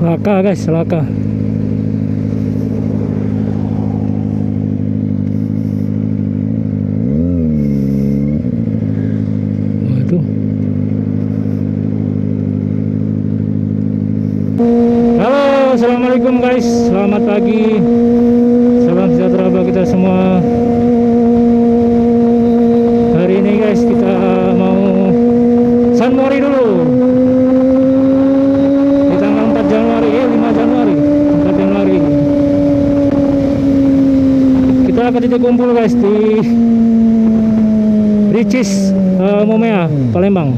Laka guys, laka. Waduh. Halo, assalamualaikum guys. Selamat pagi. Salam sejahtera bagi kita semua. Hari ini guys kita mau sunmori dulu. Di tanggal 5 Januari. 4 Januari. Kita akan titik kumpul guys di Ricis Momea, Palembang.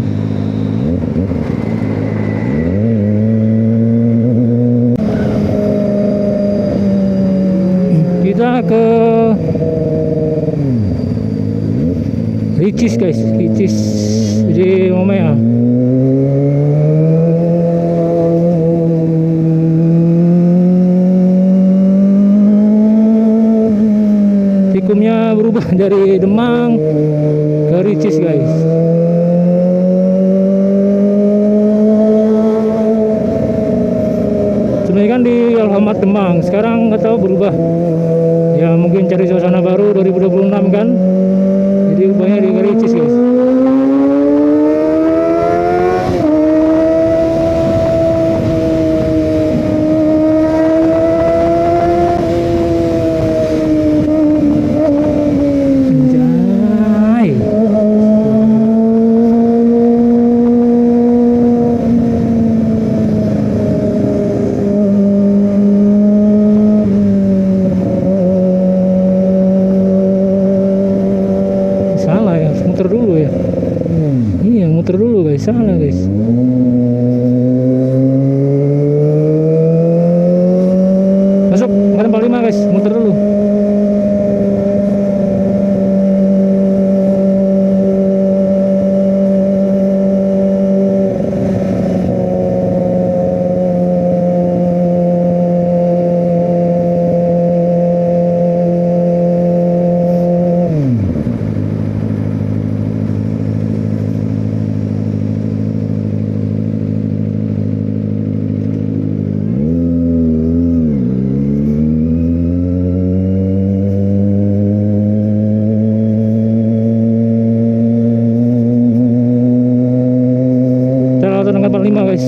Kita ke Ricis guys, Ricis di Momea. Tikumnya berubah dari Demang ke Ricis guys. Sebenarnya kan di Alfamart Demang, sekarang nggak tahu berubah. Ya mungkin cari suasana baru 2026 kan. Jadi ubahnya di Ricis guys. Anjay. Salah ya, muter dulu ya. Iya, muter dulu guys, salah guys. Masuk Madam 45 guys, muter dulu. Kita tanggal 45 guys.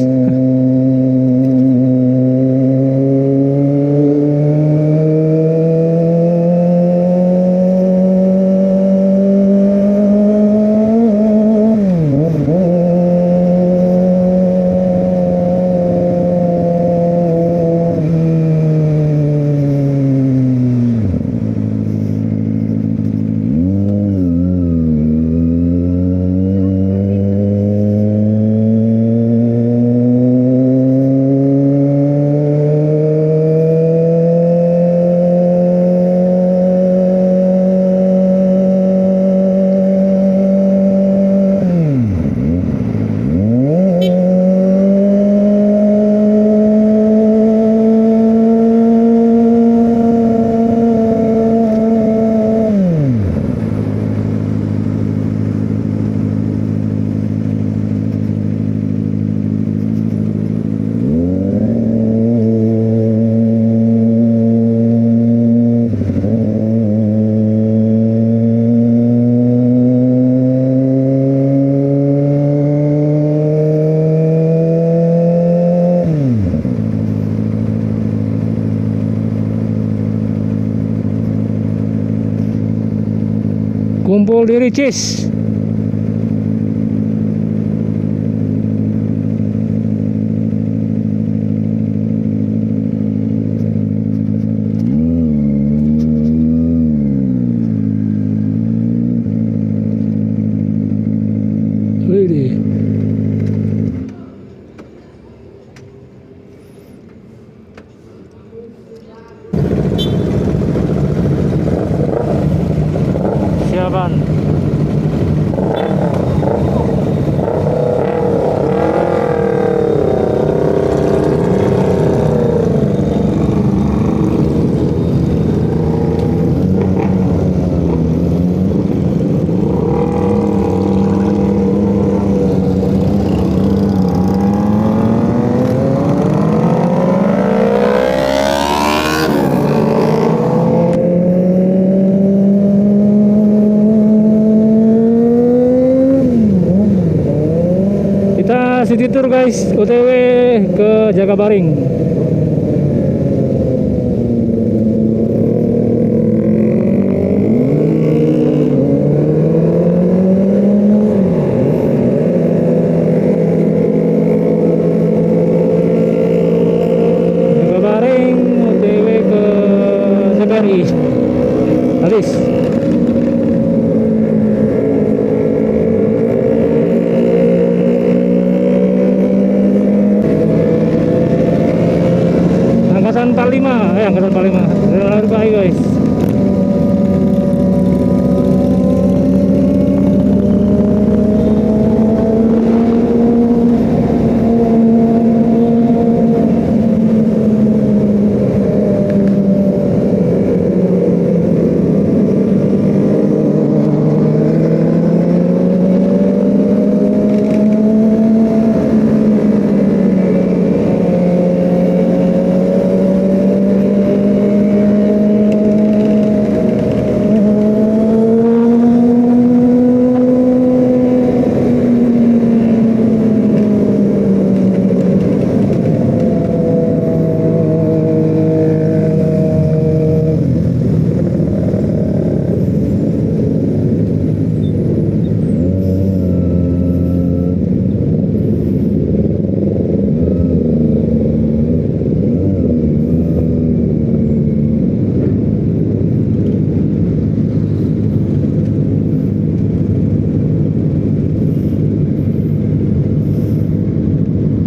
Kumpul di Ricis. Widih. Siapan. city tour guys, OTW ke Jakabaring. Jakabaring OTW ke TVRI. Habis. Angkatan 45, angkatan 45. Lalu baik guys.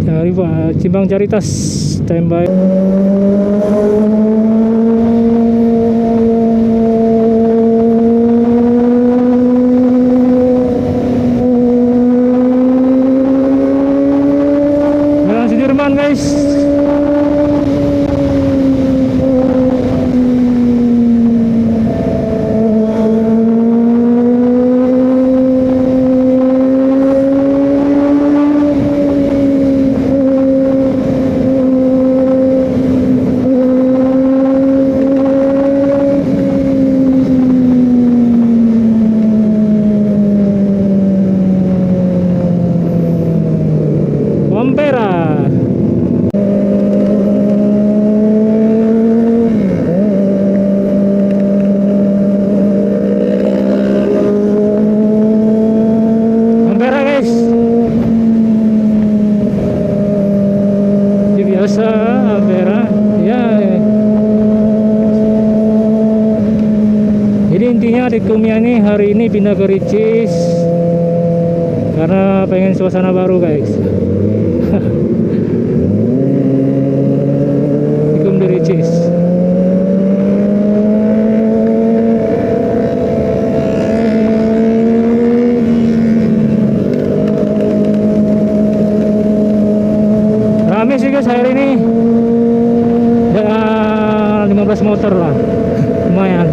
Cari Pak, Cimbang Caritas, standby. Jalan Sudirman guys. Ampera. Ampera guys. Ini biasa Ampera. Ya. Jadi intinya di Kumiani hari ini pindah ke Ricis karena pengen suasana baru guys. Ikum dari Ricis. Rame sih guys hari ini. Ada 15 motor lah. Lumayan.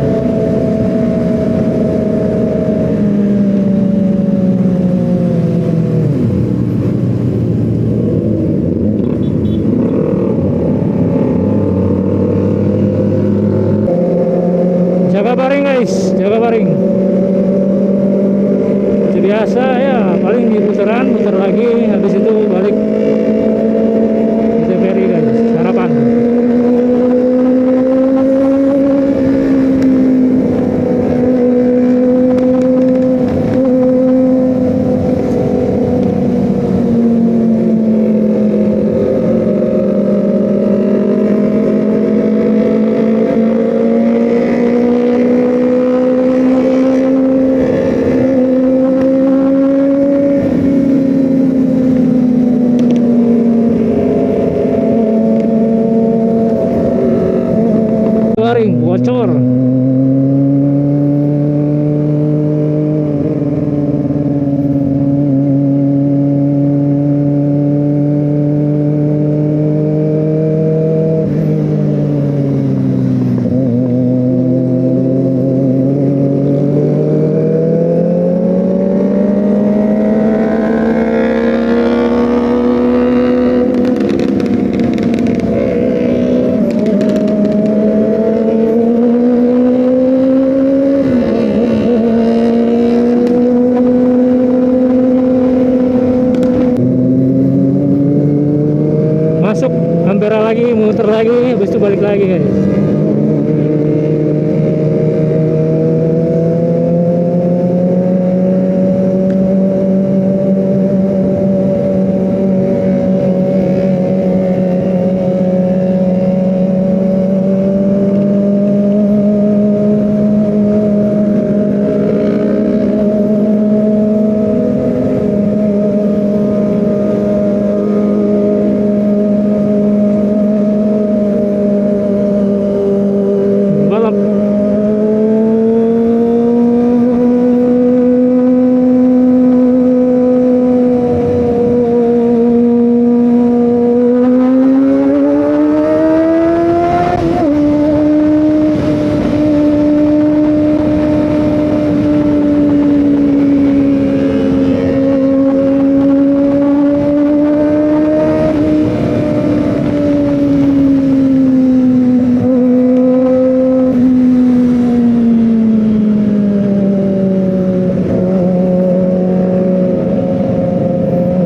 Jakabaring guys, Jakabaring. Seperti biasa ya, paling di putaran, putar lagi, habis itu balik ke TVRI guys, sarapan. muter lagi, habis itu balik lagi guys.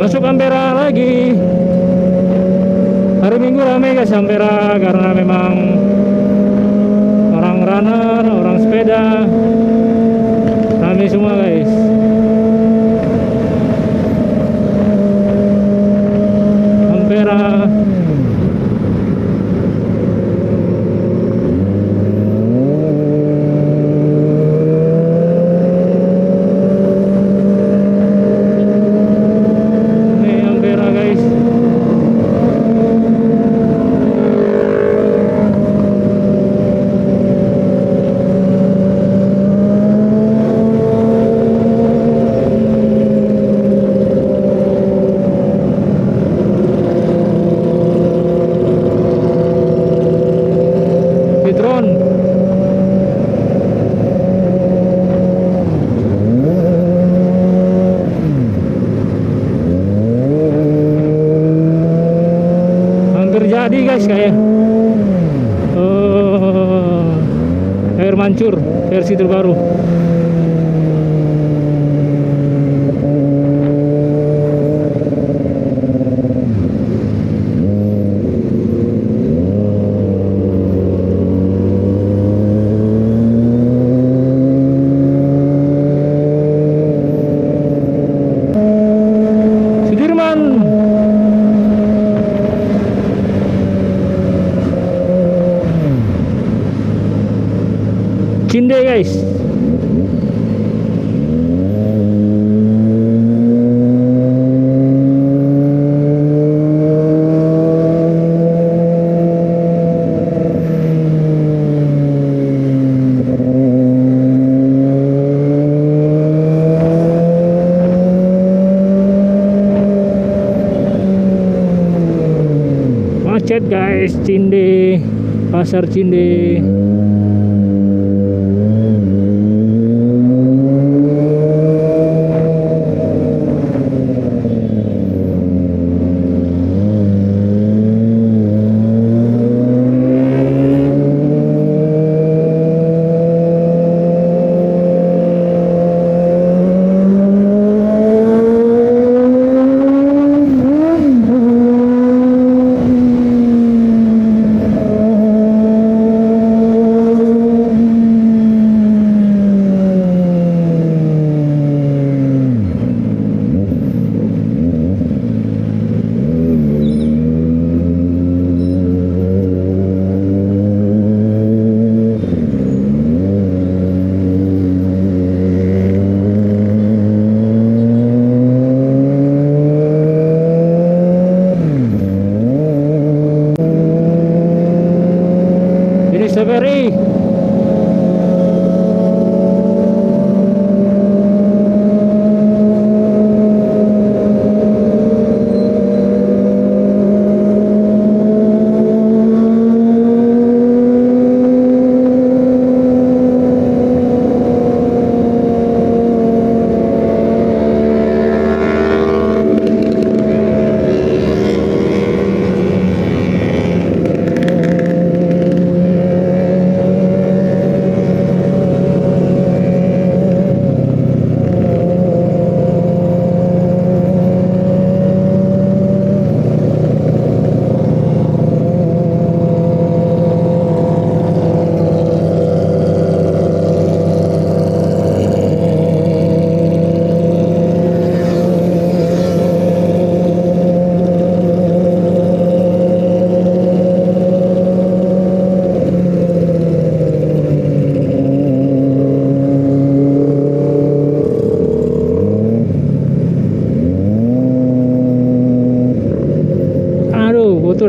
Masuk Ampera lagi. Hari Minggu ramai guys Ampera, karena memang orang runner, orang sepeda ramai semua guys. Ampera. Jadi guys kayak air mancur versi terbaru. Cinde guys. Macet guys, Cinde, pasar Cinde.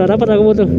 Alhamdulillah dapat aku butuh.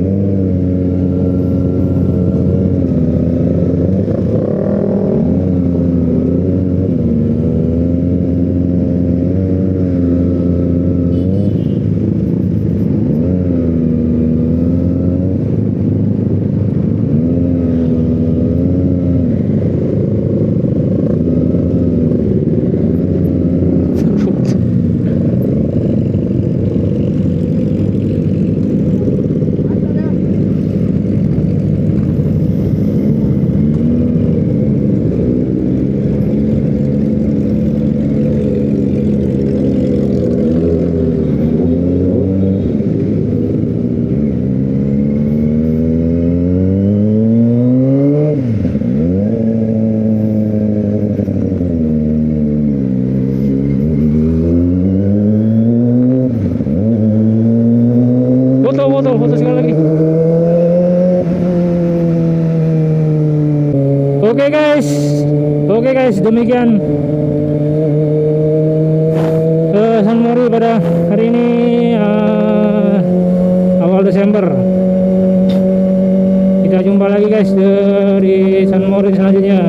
Foto sekali lagi. Oke guys, demikian San Mori pada hari ini awal Desember. Kita jumpa lagi guys dari San Mori selanjutnya.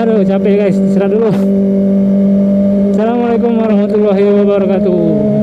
Aduh capek guys, istirahat dulu. Assalamualaikum warahmatullahi wabarakatuh.